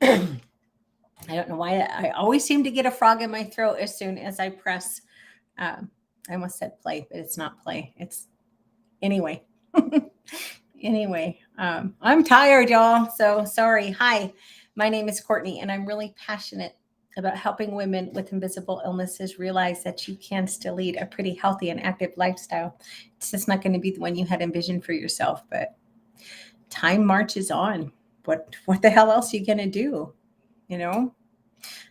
I don't know why I always seem to get a frog in my throat as soon as I press. Um, I almost said play, but it's not play. It's anyway. Anyway, I'm tired, y'all. So sorry. Hi, my name is Courtney, and I'm really passionate about helping women with invisible illnesses realize that you can still lead a pretty healthy and active lifestyle. It's just not going to be the one you had envisioned for yourself, but time marches on. What the hell else are you going to do? You know?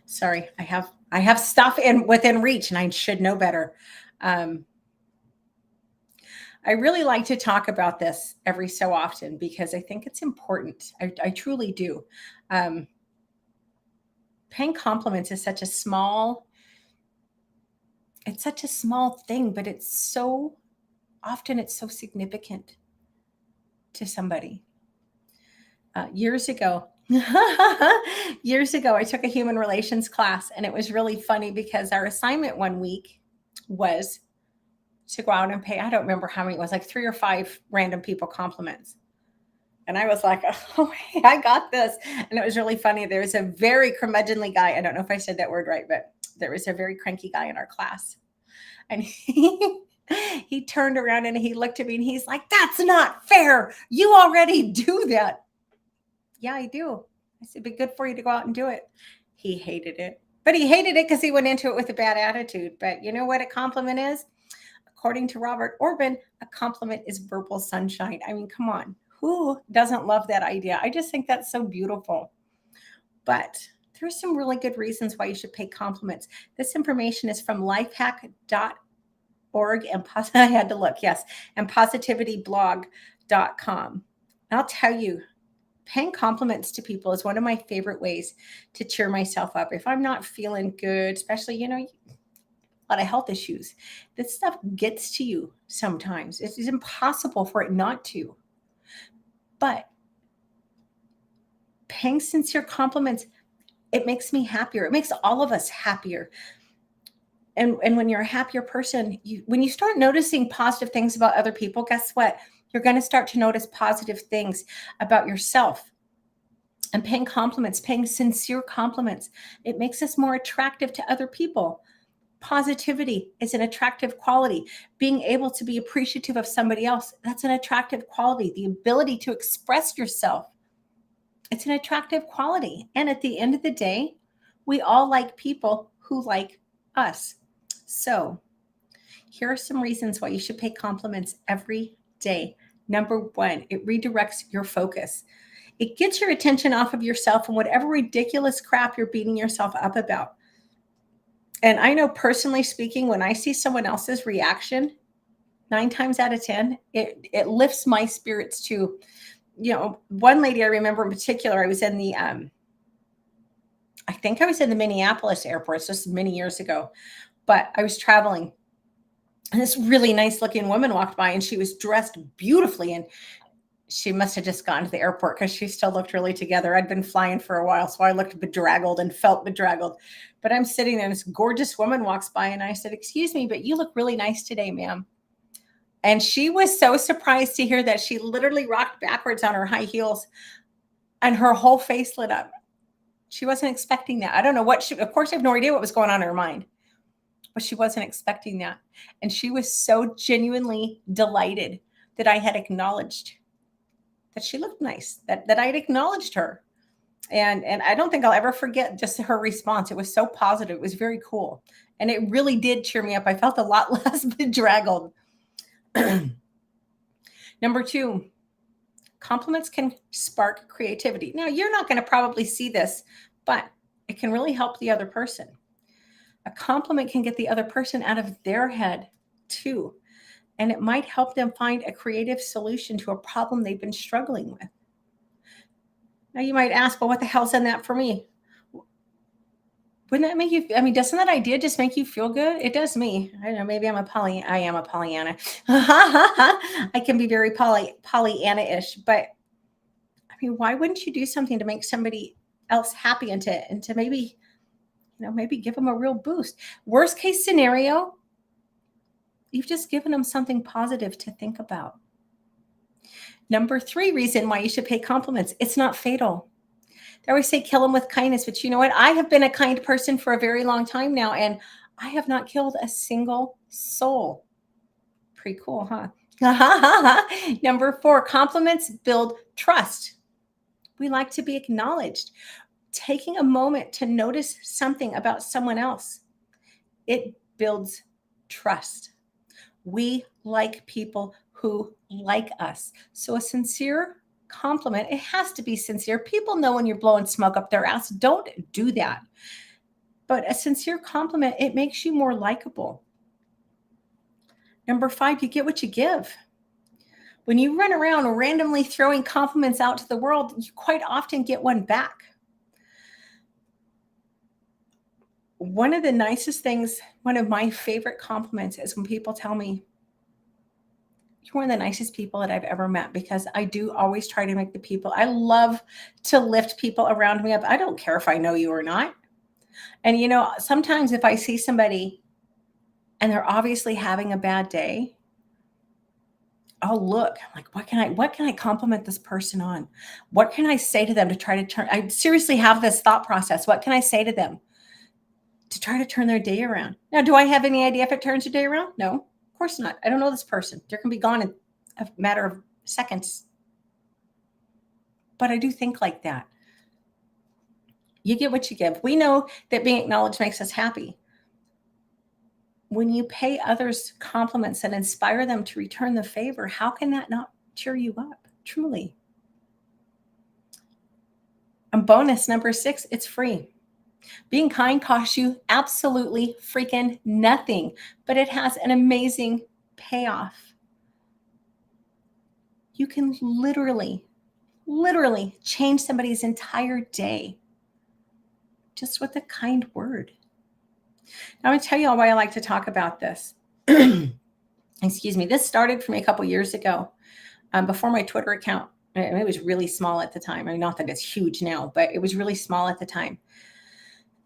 Sorry, I have stuff in within reach, and I should know better. Um, I really like to talk about this every so often because I think it's important. I truly do. Um, Paying compliments is it's such a small thing, but it's so significant to somebody. Years ago, years ago, I took a human relations class, and it was really funny because our assignment one week was to go out and pay. I don't remember how many it was, like three or five random people compliments. And I was like, oh, hey, I got this. And it was really funny. There was a very curmudgeonly guy. I don't know if I said that word right, but there was a very cranky guy in our class. And he turned around and he looked at me and he's like, that's not fair. You already do that. Yeah, I do. I said, be good for you to go out and do it. He hated it. But he hated it because he went into it with a bad attitude. But you know what a compliment is? According to Robert Orban, a compliment is verbal sunshine. I mean, come on. Who doesn't love that idea? I just think that's so beautiful. But there's some really good reasons why you should pay compliments. This information is from lifehack.org and I had to look, yes, and positivityblog.com. I'll tell you, paying compliments to people is one of my favorite ways to cheer myself up. If I'm not feeling good, especially, a lot of health issues, this stuff gets to you sometimes. It's impossible for it not to. But paying sincere compliments, it makes me happier. It makes all of us happier. And when you're a happier person, when you start noticing positive things about other people, guess what? You're going to start to notice positive things about yourself. And paying compliments, paying sincere compliments, it makes us more attractive to other people. Positivity is an attractive quality. Being able to be appreciative of somebody else, that's an attractive quality. The ability to express yourself, it's an attractive quality. And at the end of the day, we all like people who like us. So, here are some reasons why you should pay compliments every day. Number one, it redirects your focus. It gets your attention off of yourself and whatever ridiculous crap you're beating yourself up about. And I know personally speaking, when I see someone else's reaction, 9 times out of 10, it lifts my spirits too. One lady I remember in particular, I think I was in the Minneapolis airport. It's just many years ago, but I was traveling. And this really nice looking woman walked by and she was dressed beautifully. And she must have just gotten to the airport because she still looked really together. I'd been flying for a while, so I looked bedraggled and felt bedraggled. But I'm sitting there and this gorgeous woman walks by and I said, excuse me, but you look really nice today, ma'am. And she was so surprised to hear that. She literally rocked backwards on her high heels and her whole face lit up. She wasn't expecting that. I don't know of course, I have no idea what was going on in her mind, but she wasn't expecting that. And she was so genuinely delighted that I had acknowledged that she looked nice, that I'd acknowledged her. And I don't think I'll ever forget just her response. It was so positive. It was very cool. And it really did cheer me up. I felt a lot less bedraggled. Number two, compliments can spark creativity. Now, you're not going to probably see this, but it can really help the other person. A compliment can get the other person out of their head too. And it might help them find a creative solution to a problem they've been struggling with. Now, you might ask, well, what the hell's in that for me? Wouldn't that make you, doesn't that idea just make you feel good? It does me. I don't know, maybe I am a Pollyanna. I can be very Pollyanna-ish, but why wouldn't you do something to make somebody else happy and to maybe, maybe give them a real boost? Worst case scenario, you've just given them something positive to think about. Number three reason why you should pay compliments, it's not fatal. They always say kill them with kindness, but you know what? I have been a kind person for a very long time now, and I have not killed a single soul. Pretty cool, huh? Number 4, compliments build trust. We like to be acknowledged. Taking a moment to notice something about someone else, it builds trust. We like people who like us. So a sincere compliment, it has to be sincere. People know when you're blowing smoke up their ass. Don't do that. But a sincere compliment, it makes you more likable. Number 5, you get what you give. When you run around randomly throwing compliments out to the world, you quite often get one back. One of the nicest things, one of my favorite compliments is when people tell me, you're one of the nicest people that I've ever met, because I do always try to make the people, I love to lift people around me up. I don't care if I know you or not. And sometimes if I see somebody and they're obviously having a bad day, I'll look, I'm like, what can I compliment this person on? What can I say to them to try to turn, I seriously have this thought process. What can I say to them to try to turn their day around? Now, do I have any idea if it turns your day around? No, of course not. I don't know this person. They can be gone in a matter of seconds. But I do think like that. You get what you give. We know that being acknowledged makes us happy. When you pay others compliments and inspire them to return the favor, how can that not cheer you up? Truly. And bonus number 6, it's free. Being kind costs you absolutely freaking nothing, but it has an amazing payoff. You can literally change somebody's entire day just with a kind word. Now, I'm going to tell you all why I like to talk about this. Excuse me. This started for me a couple years ago, before my Twitter account. It was really small at the time. I mean, not that it's huge now, but it was really small at the time.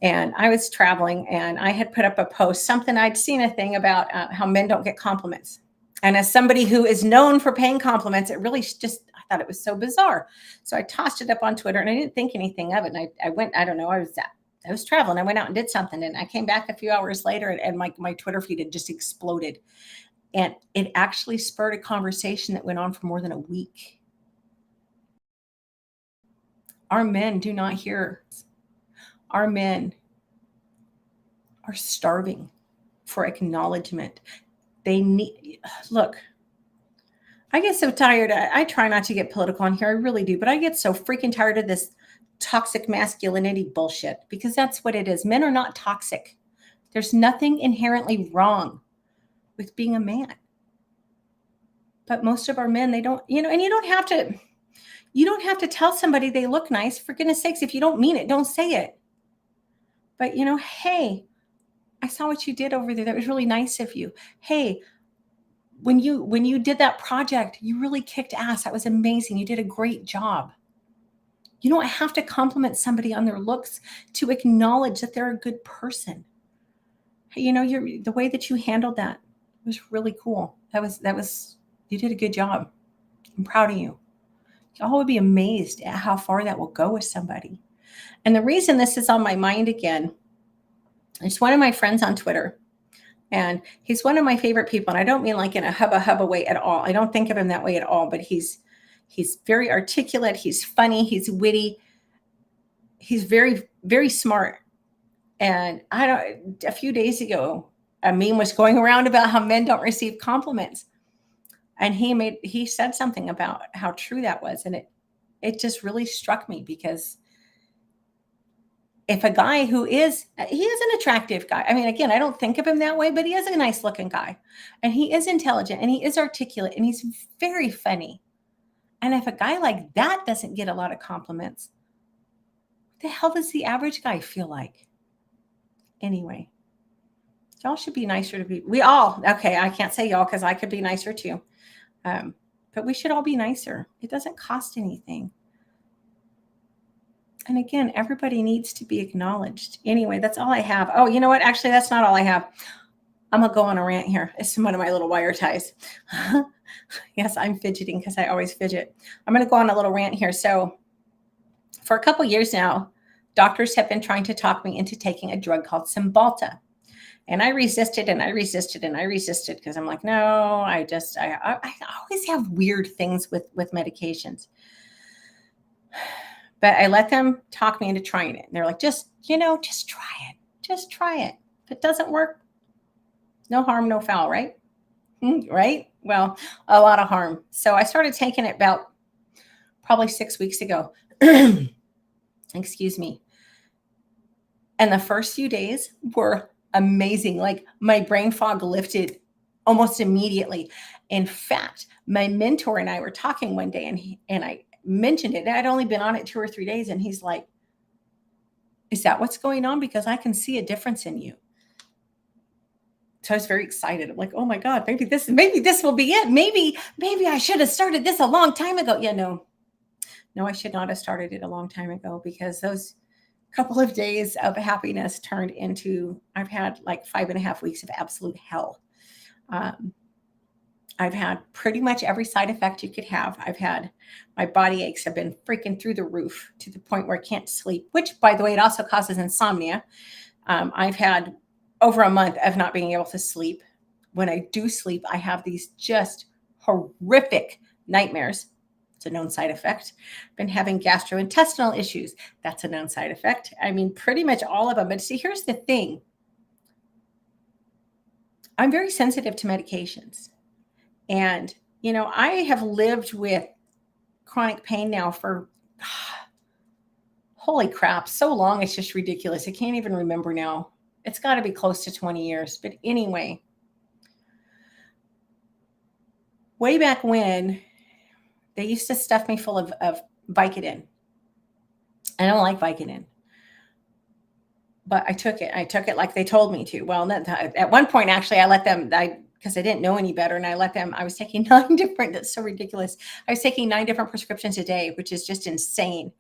And I was traveling, and I had put up a post, something I'd seen a thing about how men don't get compliments. And as somebody who is known for paying compliments, it really just, I thought it was so bizarre. So I tossed it up on Twitter, and I didn't think anything of it. And I went, I don't know, I was traveling. I went out and did something, and I came back a few hours later, and my Twitter feed had just exploded. And it actually spurred a conversation that went on for more than a week. Our men do not hear. Our men are starving for acknowledgement. They need, look, I get so tired. I try not to get political on here. I really do. But I get so freaking tired of this toxic masculinity bullshit, because that's what it is. Men are not toxic. There's nothing inherently wrong with being a man. But most of our men, they don't, and you don't have to tell somebody they look nice. For goodness sakes, if you don't mean it, don't say it. But, hey, I saw what you did over there. That was really nice of you. Hey, when you did that project, you really kicked ass. That was amazing. You did a great job. You don't have to compliment somebody on their looks to acknowledge that they're a good person. Hey, the way that you handled that was really cool. You did a good job. I'm proud of you. Y'all would be amazed at how far that will go with somebody. And the reason this is on my mind again, it's one of my friends on Twitter, and he's one of my favorite people. And I don't mean like in a hubba way at all. I don't think of him that way at all, but he's very articulate. He's funny. He's witty. He's very, very smart. And a few days ago, a meme was going around about how men don't receive compliments. And he said something about how true that was. And it just really struck me, because if a guy he is an attractive guy. I mean, again, I don't think of him that way, but he is a nice looking guy, and he is intelligent, and he is articulate, and he's very funny. And if a guy like that doesn't get a lot of compliments, what the hell does the average guy feel like? Anyway, y'all should be nicer to people. Okay, I can't say y'all because I could be nicer too. But we should all be nicer. It doesn't cost anything. And again, everybody needs to be acknowledged. Anyway, that's all I have. Oh, you know what? Actually, that's not all I have. I'm going to go on a rant here. It's one of my little wire ties. Yes, I'm fidgeting because I always fidget. I'm going to go on a little rant here. So For a couple years now, doctors have been trying to talk me into taking a drug called Cymbalta. And I resisted and I resisted and I resisted because I'm like, no, I always have weird things with medications. But I let them talk me into trying it. And they're like, just try it. Just try it. If it doesn't work, no harm, no foul, right? Right? Well, a lot of harm. So I started taking it about probably 6 weeks ago. Excuse me. And the first few days were amazing. Like my brain fog lifted almost immediately. In fact, my mentor and I were talking one day and I mentioned it. I'd only been on it 2 or 3 days. And he's like, is that what's going on? Because I can see a difference in you. So I was very excited. I'm like, oh my God, maybe this will be it. Maybe I should have started this a long time ago. Yeah, no, I should not have started it a long time ago, because those couple of days of happiness turned into, I've had like 5.5 weeks of absolute hell. I've had pretty much every side effect you could have. My body aches have been freaking through the roof to the point where I can't sleep, which, by the way, it also causes insomnia. I've had over a month of not being able to sleep. When I do sleep, I have these just horrific nightmares. It's a known side effect. Been having gastrointestinal issues. That's a known side effect. I mean, pretty much all of them. But see, here's the thing. I'm very sensitive to medications. And, I have lived with chronic pain now for, holy crap, so long. It's just ridiculous. I can't even remember now. It's got to be close to 20 years. But anyway, way back when, they used to stuff me full of Vicodin. I don't like Vicodin. But I took it. I took it like they told me to. Well, at one point, actually, I let them, because I didn't know any better. And I was taking 9 different, that's so ridiculous. I was taking 9 different prescriptions a day, which is just insane.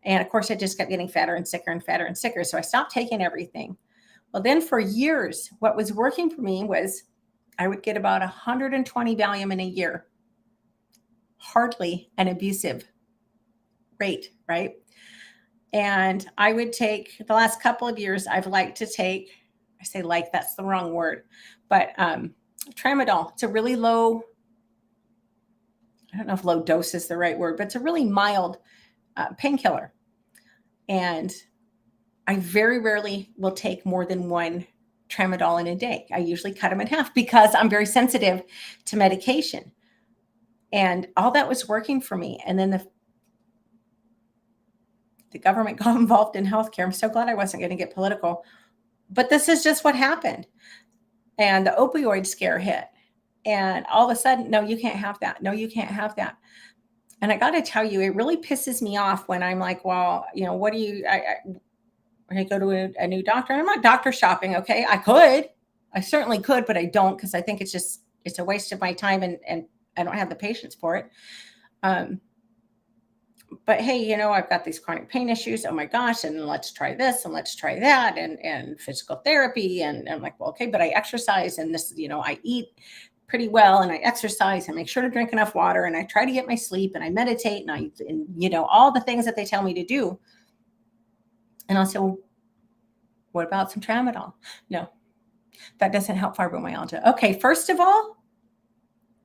And of course, I just kept getting fatter and sicker and fatter and sicker. So I stopped taking everything. Well, then for years, what was working for me was I would get about 120 Valium in a year. Hardly an abusive rate, right? And I would take, the last couple of years, I've liked to take, I say like, that's the wrong word, but tramadol. It's a really low, I don't know if low dose is the right word, but it's a really mild painkiller. And I very rarely will take more than 1 tramadol in a day. I usually cut them in half because I'm very sensitive to medication. And all that was working for me. And then the government got involved in healthcare. I'm so glad I wasn't going to get political, but this is just what happened. And the opioid scare hit. And all of a sudden, no, you can't have that. No, you can't have that. And I got to tell you, it really pisses me off when I'm like, well, what do you, I go to a new doctor, and I'm not doctor shopping. Okay. I certainly could, but I don't, because I think it's a waste of my time, and I don't have the patience for it. But hey, I've got these chronic pain issues. Oh my gosh. And let's try this and let's try that, and physical therapy. And I'm like, well, okay, but I exercise, and this, I eat pretty well, and I exercise and make sure to drink enough water, and I try to get my sleep, and I meditate, and all the things that they tell me to do. And I'll say, well, what about some tramadol? No, that doesn't help fibromyalgia. Okay, first of all,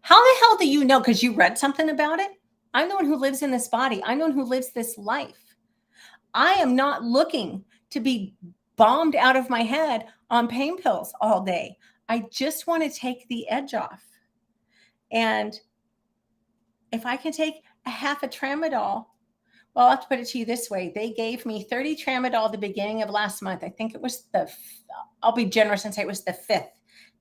how the hell do you know? Because you read something about it? I'm the one who lives in this body. I'm the one who lives this life. I am not looking to be bombed out of my head on pain pills all day. I just want to take the edge off. And if I can take a half a tramadol, well, I'll have to put it to you this way. They gave me 30 tramadol at the beginning of last month. I think it was I'll be generous and say it was the 5th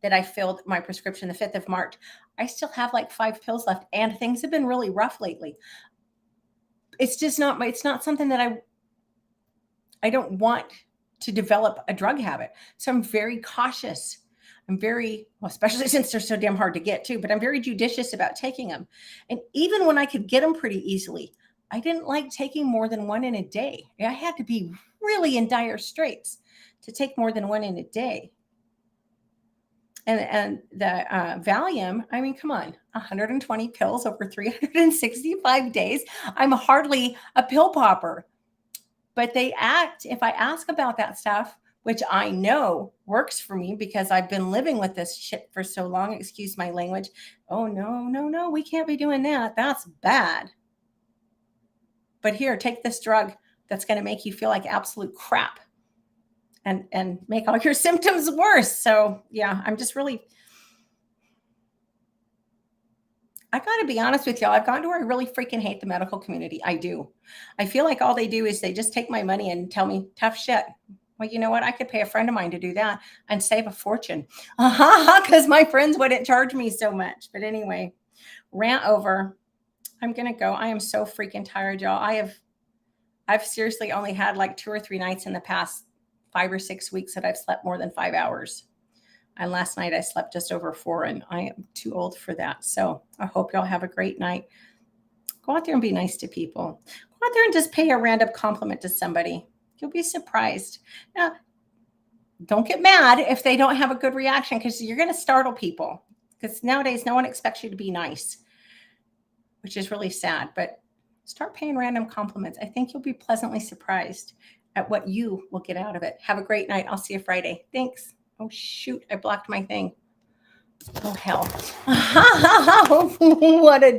that I filled my prescription, the 5th of March. I still have like 5 pills left, and things have been really rough lately. It's just it's not something that I don't want to develop a drug habit. So I'm very cautious. I'm very, well, especially since they're so damn hard to get too, but I'm very judicious about taking them. And even when I could get them pretty easily, I didn't like taking more than 1 in a day. I had to be really in dire straits to take more than 1 in a day. And the Valium, I mean, come on, 120 pills over 365 days. I'm hardly a pill popper. But they act, if I ask about that stuff, which I know works for me because I've been living with this shit for so long, excuse my language. Oh, no, no, no, we can't be doing that. That's bad. But here, take this drug that's going to make you feel like absolute crap and make all your symptoms worse. So, yeah, I'm just really, I got to be honest with y'all. I've gone to where I really freaking hate the medical community. I do. I feel like all they do is they just take my money and tell me tough shit. Well, you know what? I could pay a friend of mine to do that and save a fortune because my friends wouldn't charge me so much. But anyway, rant over. I'm going to go. I am so freaking tired, y'all. I've seriously only had like 2 or 3 nights in the past 5 or 6 weeks that I've slept more than 5 hours. And last night I slept just over 4, and I am too old for that. So I hope y'all have a great night. Go out there and be nice to people. Go out there and just pay a random compliment to somebody. You'll be surprised. Now, don't get mad if they don't have a good reaction, because you're going to startle people. Because nowadays, no one expects you to be nice, which is really sad. But start paying random compliments. I think you'll be pleasantly surprised at what you will get out of it. Have a great night. I'll see you Friday. Thanks. Oh, shoot. I blocked my thing. Oh, hell. What a